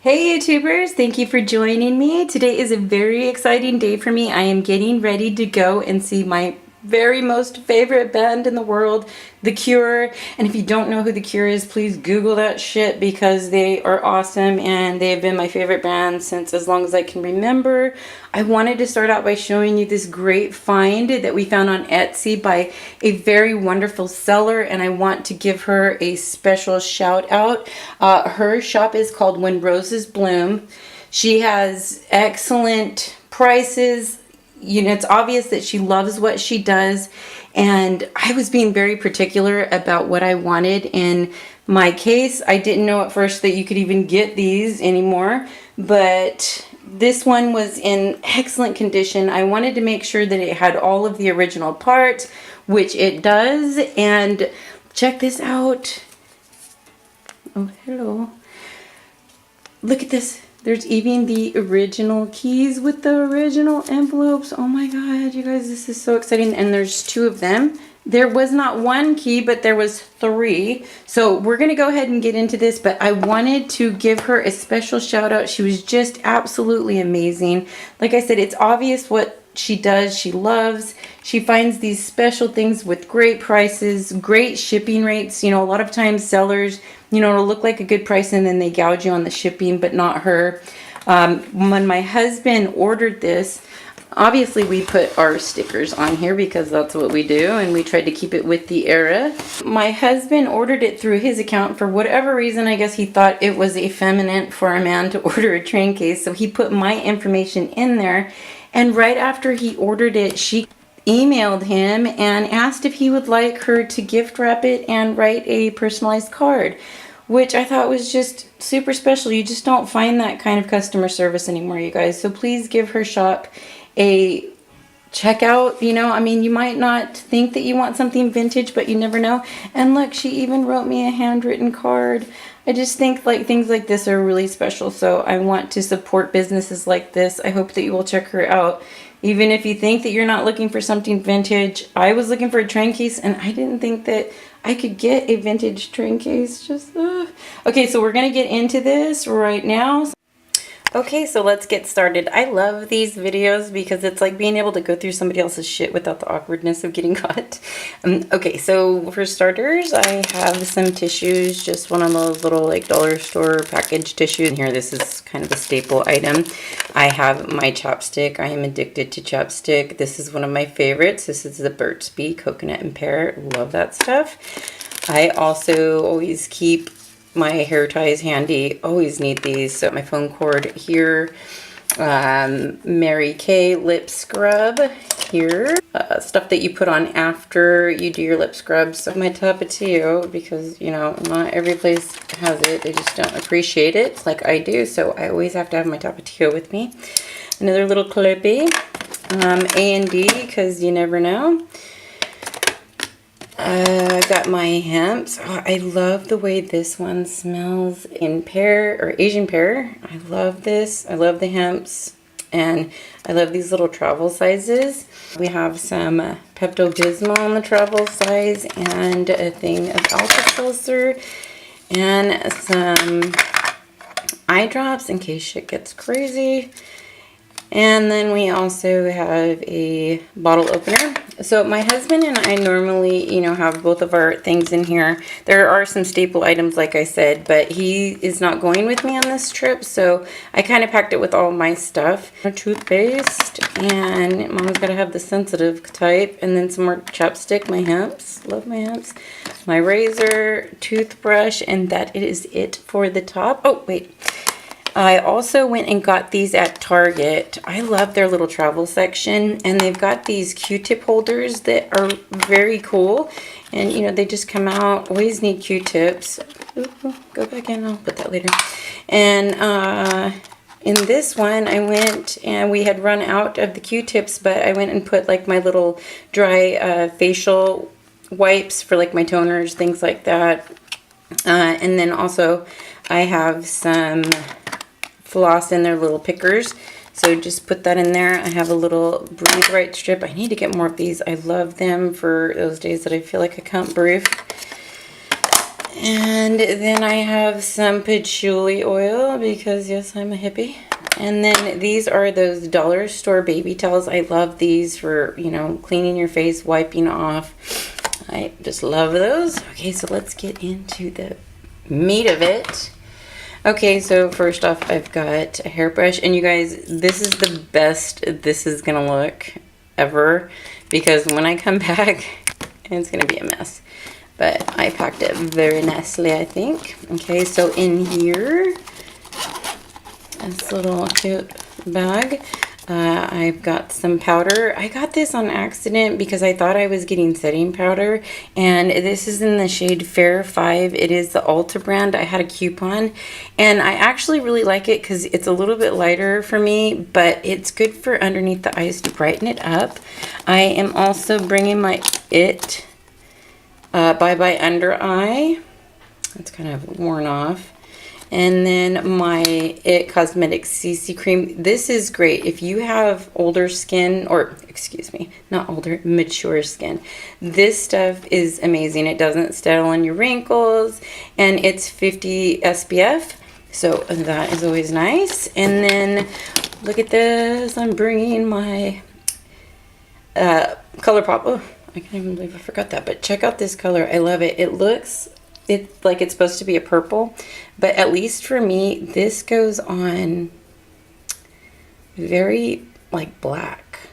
Hey YouTubers, thank you for joining me. Today is a very exciting day for me. I am getting ready to go and see my very most favorite band in the world, The Cure. And if you don't know who The Cure is, please Google that shit because they are awesome and they have been my favorite band since as long as I can remember. I wanted to start out by showing you this great find that we found on Etsy by a very wonderful seller, and I want to give her a special shout out. Her shop is called When Roses Bloom. She has excellent prices. You know, it's obvious that she loves what she does, and I was being very particular about what I wanted in my case. I didn't know at first that you could even get these anymore, but this one was in excellent condition. I wanted to make sure that it had all of the original parts, which it does, and check this out. Oh, hello. Look at this. There's even the original keys with the original envelopes. Oh my god, you guys, this is so exciting. And there's two of them. There was not one key, but there was three. So we're going to go ahead and get into this, but I wanted to give her a special shout out. She was just absolutely amazing. Like I said, it's obvious what she does. She loves. She finds these special things with great prices, great shipping rates. You know, a lot of times sellers, you know, it'll look like a good price and then they gouge you on the shipping, but not her. When my husband ordered this, obviously we put our stickers on here because that's what we do, and we tried to keep it with the era. My husband ordered it through his account. For whatever reason, I guess he thought it was effeminate for a man to order a train case, so he put my information in there. And right after he ordered it, she emailed him and asked if he would like her to gift wrap it and write a personalized card, which I thought was just super special. You just don't find that kind of customer service anymore, you guys. So please give her shop a checkout. You know, I mean, you might not think that you want something vintage, but you never know. And look, she even wrote me a handwritten card. I just think like things like this are really special, so I want to support businesses like this. I hope that you will check her out. Even if you think that you're not looking for something vintage, I was looking for a train case and I didn't think that I could get a vintage train case. Okay, so we're gonna get into this right now. Okay, so let's get started. I love these videos because it's like being able to go through somebody else's shit without the awkwardness of getting caught. Okay, so for starters, I have some tissues, just one of those little like dollar store package tissues. And here, this is kind of a staple item. I have my chapstick. I am addicted to chapstick. This is one of my favorites. This is the Burt's Bee Coconut and Pear. Love that stuff. I also always keep my hair ties handy. Always need these. So my phone cord here. Mary Kay lip scrub here. Stuff that you put on after you do your lip scrub. So my Tapatio, because you know not every place has it. They just don't appreciate it like I do. So I always have to have my Tapatio with me. Another little clippy. A&D, because you never know. I got my hemps. Oh, I love the way this one smells in pear or Asian pear. I love this. I love the hemps. And I love these little travel sizes. We have some Pepto-Bismol on the travel size and a thing of Alka-Seltzer and some eye drops in case shit gets crazy. And then we also have a bottle opener. So my husband and I normally, you know, have both of our things in here. There are some staple items, like I said, but he is not going with me on this trip. So I kind of packed it with all my stuff. A toothpaste, and Mama's got to have the sensitive type. And then some more chapstick, my hemps. Love my hemps. My razor, toothbrush, and that is it for the top. Oh, wait. I also went and got these at Target. I love their little travel section, and they've got these Q-tip holders that are very cool. And you know, they just come out. Always need Q-tips. Go back in, I'll put that later. And in this one, I went and we had run out of the Q-tips, but I went and put like my little dry facial wipes for like my toners, things like that. And then also I have some floss in their little pickers, so just put that in there. I have a little Breathe Right strip. I need to get more of these. I love them for those days that I feel like I can't breathe. And then I have some patchouli oil because yes, I'm a hippie. And then these are those dollar store baby towels. I love these for, you know, cleaning your face, wiping off. I just love those. Okay, so let's get into the meat of it. Okay, so first off, I've got a hairbrush. And you guys, this is the best this is going to look ever. Because when I come back, it's going to be a mess. But I packed it very nicely, I think. Okay, so in here, this little cute bag, I've got some powder. I got this on accident because I thought I was getting setting powder. And this is in the shade Fair 5. It is the Ulta brand. I had a coupon. And I actually really like it because it's a little bit lighter for me. But it's good for underneath the eyes to brighten it up. I am also bringing my Bye Bye Under Eye. It's kind of worn off. And then my It Cosmetics CC Cream. This is great if you have older skin, or excuse me, not older, mature skin. This stuff is amazing. It doesn't settle on your wrinkles, and it's 50 SPF. So that is always nice. And then look at this. I'm bringing my ColourPop. Oh, I can't even believe I forgot that, but check out this color. I love it. It looks like it's supposed to be a purple, but at least for me, this goes on very like black.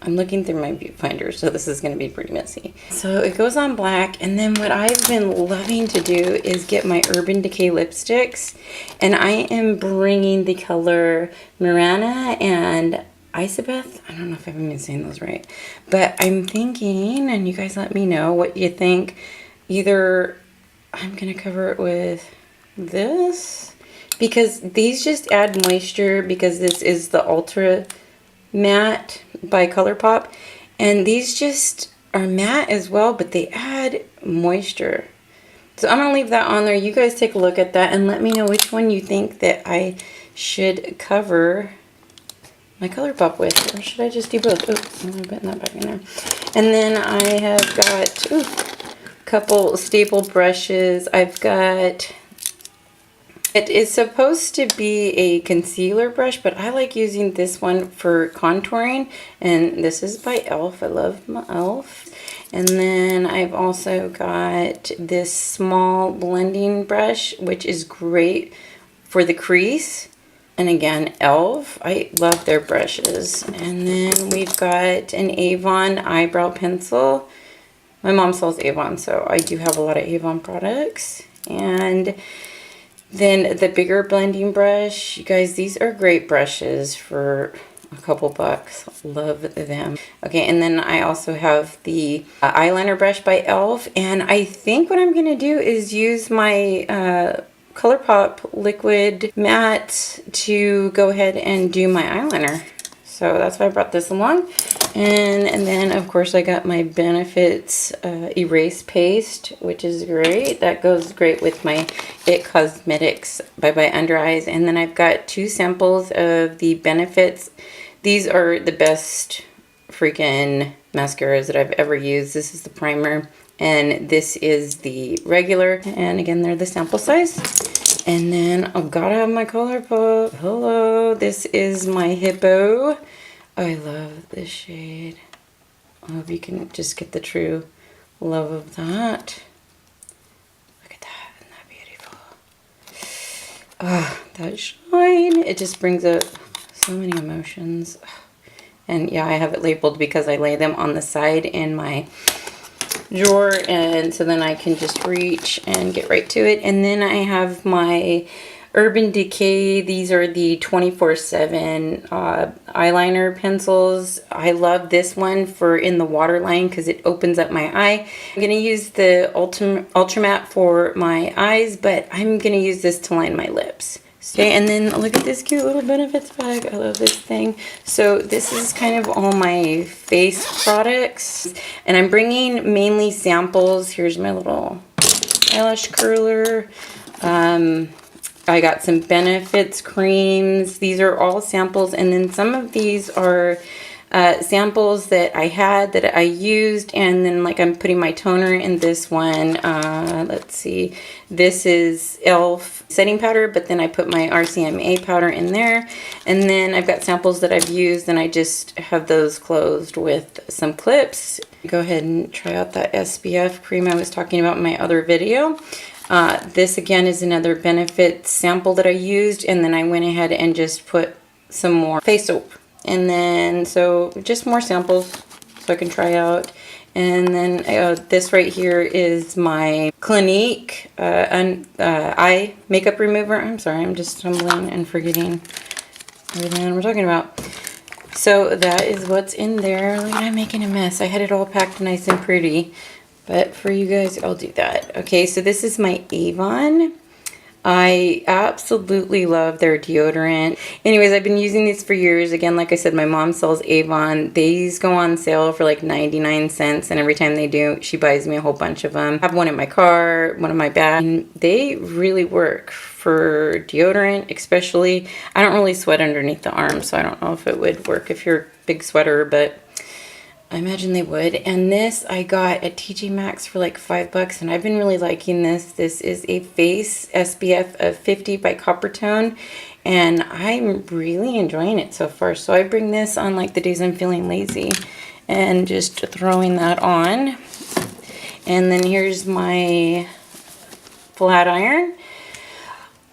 I'm looking through my viewfinder, so this is going to be pretty messy. So it goes on black, and then what I've been loving to do is get my Urban Decay lipsticks, and I am bringing the color Mirana and Isabeth. I don't know if I'm even saying those right, but I'm thinking, and you guys let me know what you think. Either I'm gonna cover it with this because these just add moisture, because this is the Ultra Matte by ColourPop, and these just are matte as well, but they add moisture. So I'm gonna leave that on there. You guys take a look at that and let me know which one you think that I should cover my ColourPop with, or should I just do both? Oh, I'm putting that back in there. And then I have got a couple staple brushes. I've got, it is supposed to be a concealer brush, but I like using this one for contouring, and this is by e.l.f. I love my e.l.f. And then I've also got this small blending brush, which is great for the crease. And again, e.l.f. I love their brushes. And then we've got an Avon eyebrow pencil. My mom sells Avon, so I do have a lot of Avon products. And then the bigger blending brush. You guys, these are great brushes for a couple bucks. Love them. Okay, and then I also have the eyeliner brush by e.l.f. And I think what I'm going to do is use my ColourPop liquid matte to go ahead and do my eyeliner. So that's why I brought this along. And then of course I got my Benefits erase paste, which is great. That goes great with my It Cosmetics Bye Bye Under Eyes. And then I've got 2 samples of the Benefits. These are the best freaking mascaras that I've ever used. This is the primer, and this is the regular, and again they're the sample size. And then I've got to have my ColourPop. Hello, this is my Hippo. I love this shade. I hope you can just get the true love of that. Look at that, isn't that beautiful? Ah, that shine, it just brings up so many emotions. And yeah, I have it labeled because I lay them on the side in my drawer, and so then I can just reach and get right to it. And then I have my Urban Decay. These are the 24/7 eyeliner pencils. I love this one for in the waterline because it opens up my eye. I'm going to use the Ultra Matte for my eyes, but I'm going to use this to line my lips. Okay, and then look at this cute little Benefits bag. I love this thing. So this is kind of all my face products, and I'm bringing mainly samples. Here's my little eyelash curler. I got some Benefits creams. These are all samples, and then some of these are samples that I had that I used, and then like I'm putting my toner in this one. Let's see, this is e.l.f. setting powder, but then I put my RCMA powder in there, and then I've got samples that I've used, and I just have those closed with some clips. Go ahead and try out that SPF cream I was talking about in my other video. This again is another Benefit sample that I used, and then I went ahead and just put some more face soap. And then, so just more samples so I can try out. And then this right here is my Clinique eye makeup remover. I'm sorry, I'm just stumbling and forgetting everything we're talking about. So that is what's in there. Look at, I'm making a mess. I had it all packed nice and pretty. But for you guys, I'll do that. Okay, so this is my Avon. I absolutely love their deodorant. Anyways, I've been using these for years. Again, like I said, my mom sells Avon. These go on sale for like 99 cents, and every time they do, she buys me a whole bunch of them. I have one in my car, one in my bag, and they really work for deodorant, especially. I don't really sweat underneath the arm, so I don't know if it would work if you're a big sweater, but I imagine they would. And this I got at TJ Maxx for like $5, and I've been really liking this. This is a face SPF of 50 by Coppertone, and I'm really enjoying it so far. So I bring this on like the days I'm feeling lazy and just throwing that on. And then here's my flat iron.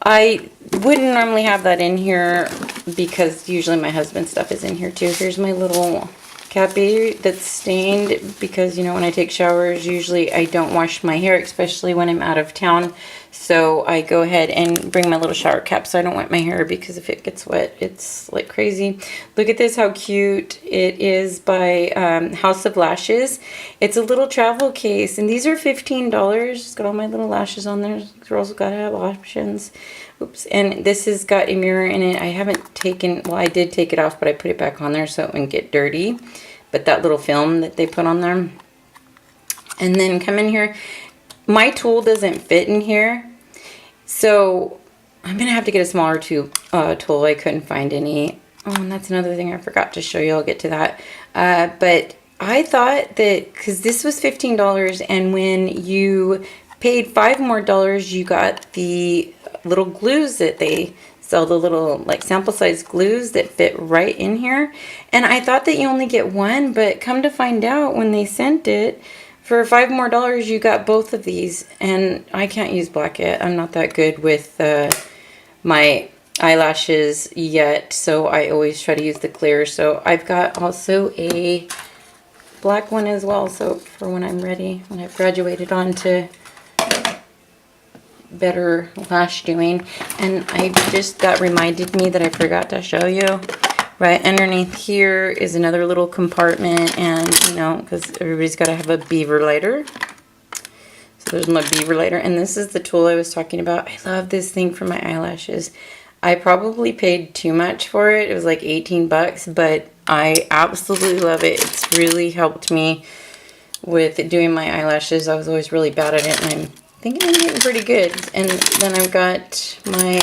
I wouldn't normally have that in here because usually my husband's stuff is in here too. Here's my little cappy that's stained because, you know, when I take showers, usually I don't wash my hair, especially when I'm out of town. So I go ahead and bring my little shower cap so I don't wet my hair, because if it gets wet, it's like crazy. Look at this, how cute. It is by House of Lashes. It's a little travel case, and these are $15. It's got all my little lashes on there. Girls gotta have options. Oops. And this has got a mirror in it. I haven't taken, well, I did take it off, but I put it back on there so it wouldn't get dirty. But that little film that they put on there. And then come in here. My tool doesn't fit in here, so I'm going to have to get a smaller tool. I couldn't find any. Oh, and that's another thing I forgot to show you. I'll get to that. But I thought that, because this was $15, and when you paid $5 more, you got the little glues that they sell, the little like sample size glues that fit right in here. And I thought that you only get one, but come to find out, when they sent it, for $5 more, you got both of these. And I can't use black yet. I'm not that good with my eyelashes yet, so I always try to use the clear. So I've got also a black one as well, so for when I'm ready, when I've graduated on to better lash doing. And I just, that reminded me that I forgot to show you. Right underneath here is another little compartment, and you know, because everybody's got to have a beaver lighter. So there's my beaver lighter, and this is the tool I was talking about. I love this thing for my eyelashes. I probably paid too much for it. It was like 18 bucks, but I absolutely love it. It's really helped me with doing my eyelashes. I was always really bad at it, and I'm thinking I'm getting pretty good. And then I've got my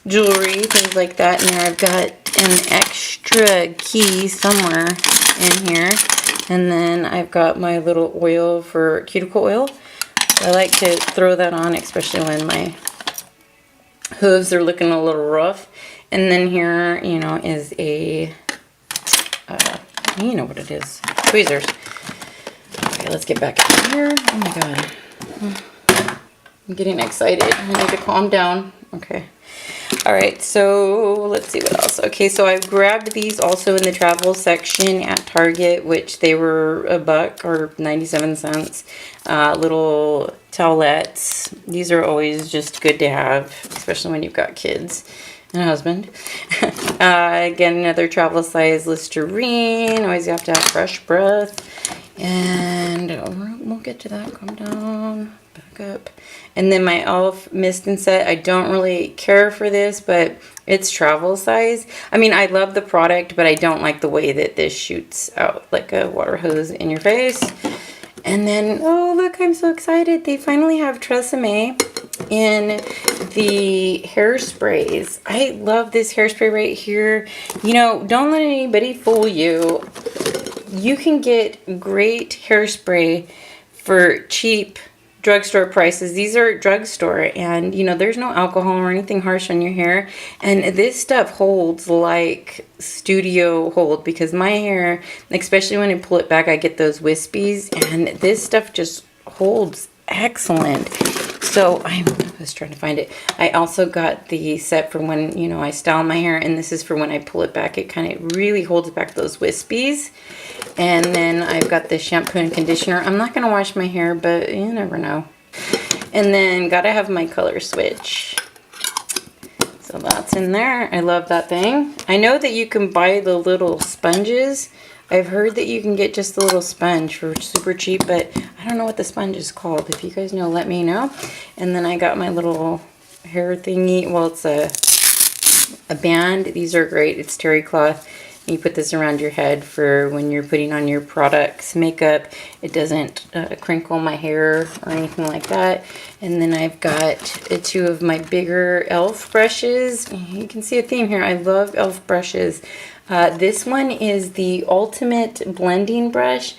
jewelry, things like that, and there I've got an extra key somewhere in here. And then I've got my little oil for cuticle oil. I like to throw that on, especially when my hooves are looking a little rough. And then here, you know, is a, you know what it is, tweezers. Okay, let's get back in here. Oh my god. I'm getting excited. I need to calm down. Okay. Alright, so let's see what else. Okay, so I grabbed these also in the travel section at Target, which they were $1 or 97 cents. Little towelettes. These are always just good to have, especially when you've got kids and a husband. Again, another travel size Listerine. Always have to have fresh breath. And we'll get to that. Calm down. Back up. And then my e.l.f. mist and set. I don't really care for this, but it's travel size. I mean, I love the product, but I don't like the way that this shoots out like a water hose in your face. And then, oh look, I'm so excited. They finally have Tresemme. in the hairsprays. I love this hairspray right here. You know, don't let anybody fool you. You can get great hairspray for cheap drugstore prices. These are drugstore, and you know, there's no alcohol or anything harsh on your hair, and this stuff holds like studio hold, because my hair, especially when I pull it back, I get those wispies, and this stuff just holds excellent. So I was trying to find it. I also got the set for when, you know, I style my hair, and this is for when I pull it back. It kind of really holds back those wispies. And then I've got the shampoo and conditioner. I'm not going to wash my hair, but you never know. And then gotta have my color switch. So that's in there. I love that thing. I know that you can buy the little sponges. I've heard that you can get just the little sponge for super cheap, but I don't know what the sponge is called. If you guys know, let me know. And then I got my little hair thingy. Well, it's a band. These are great. It's terry cloth. You put this around your head for when you're putting on your products, makeup. It doesn't crinkle my hair or anything like that. And then I've got two of my bigger e.l.f. brushes. You can see a theme here. I love e.l.f. brushes. This one is the Ultimate Blending Brush.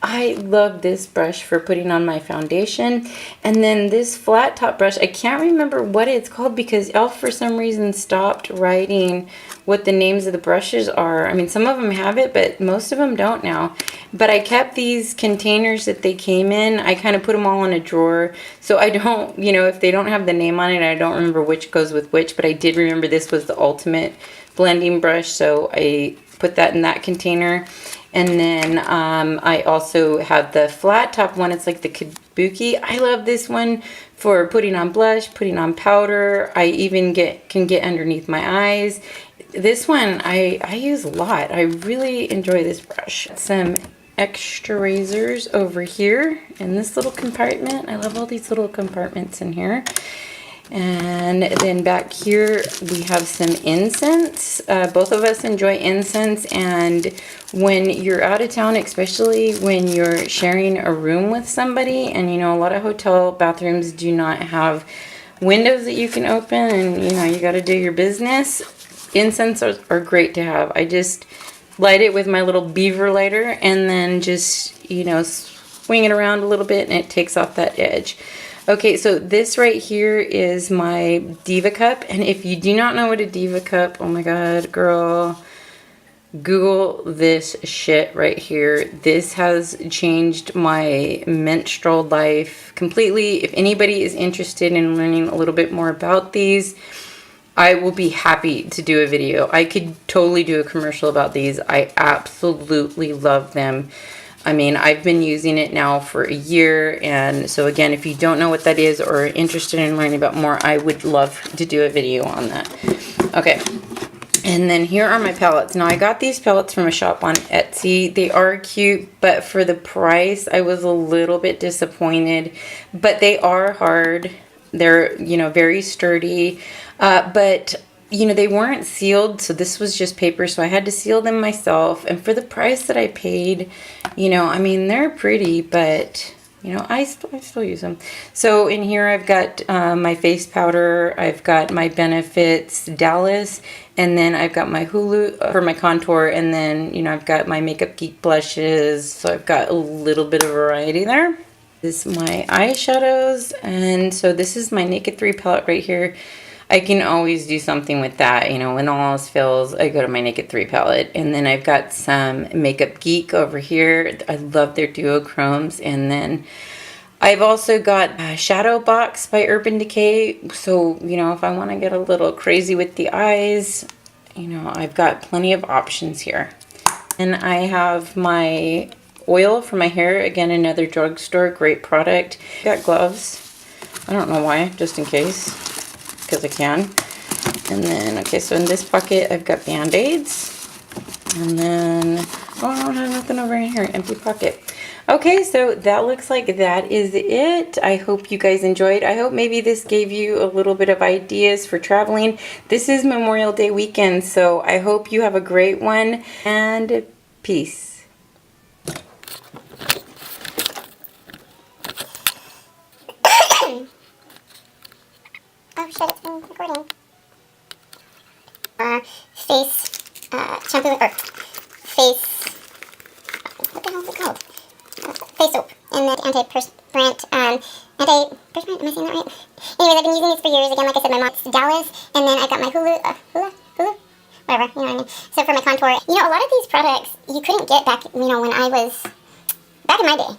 I love this brush for putting on my foundation. And then this flat top brush, I can't remember what it's called because e.l.f. for some reason stopped writing what the names of the brushes are. I mean, some of them have it, but most of them don't now. But I kept these containers that they came in. I kind of put them all in a drawer. So I don't, you know, if they don't have the name on it, I don't remember which goes with which, but I did remember this was the Ultimate Blending Brush. So I put that in that container. And then I also have the flat top one. It's like the Kabuki. I love this one for putting on blush, putting on powder. I even can get underneath my eyes. This one I use a lot. I really enjoy this brush. Some extra razors over here in this little compartment. I love all these little compartments in here. And then back here we have some incense. Both of us enjoy incense, and when you're out of town, especially when you're sharing a room with somebody, and you know, a lot of hotel bathrooms do not have windows that you can open, and you know, you got to do your business. Incense are great to have. I just light it with my little beaver lighter and then just, you know, swing it around a little bit, and it takes off that edge. Okay, so this right here is my Diva Cup, and if you do not know what a Diva Cup, oh my god, girl, Google this shit right here. This has changed my menstrual life completely. If anybody is interested in learning a little bit more about these, I will be happy to do a video. I could totally do a commercial about these. I absolutely love them. I mean, I've been using it now for a year, and so again, if you don't know what that is or are interested in learning about more, I would love to do a video on that. Okay, and then here are my palettes. Now, I got these palettes from a shop on Etsy. They are cute, but for the price, I was a little bit disappointed, but they are hard. They're, you know, very sturdy, but you know, they weren't sealed, so this was just paper, so I had to seal them myself. And for the price that I paid, you know, I mean, they're pretty, but you know, I still use them. So in here I've got my face powder, I've got my Benefits Dallas, and then I've got my Hulu for my contour, and then, you know, I've got my Makeup Geek blushes, so I've got a little bit of variety there. This is my eyeshadows, and so this is my Naked 3 palette right here. I can always do something with that, you know, when all else fails, I go to my Naked 3 palette. And then I've got some Makeup Geek over here. I love their duochromes. And then I've also got a Shadow Box by Urban Decay. So, you know, if I want to get a little crazy with the eyes, you know, I've got plenty of options here. And I have my oil for my hair. Again, another drugstore, great product. Got gloves. I don't know why, just in case, because I can. And then, okay, so in this pocket, I've got Band-Aids. And then, oh, I don't have nothing over in here, empty pocket. Okay, so that looks like that is it. I hope you guys enjoyed. I hope maybe this gave you a little bit of ideas for traveling. This is Memorial Day weekend, so I hope you have a great one, and peace. shampoo, or face, what the hell is it called? Face soap. And then antiperspirant, antiperspirant, am I saying that right? Anyways, I've been using these for years. Again, like I said, my mom's Dallas, and then I got my Hulu? Whatever, you know what I mean? So for my contour, you know, a lot of these products you couldn't get back, you know, when I was, back in my day.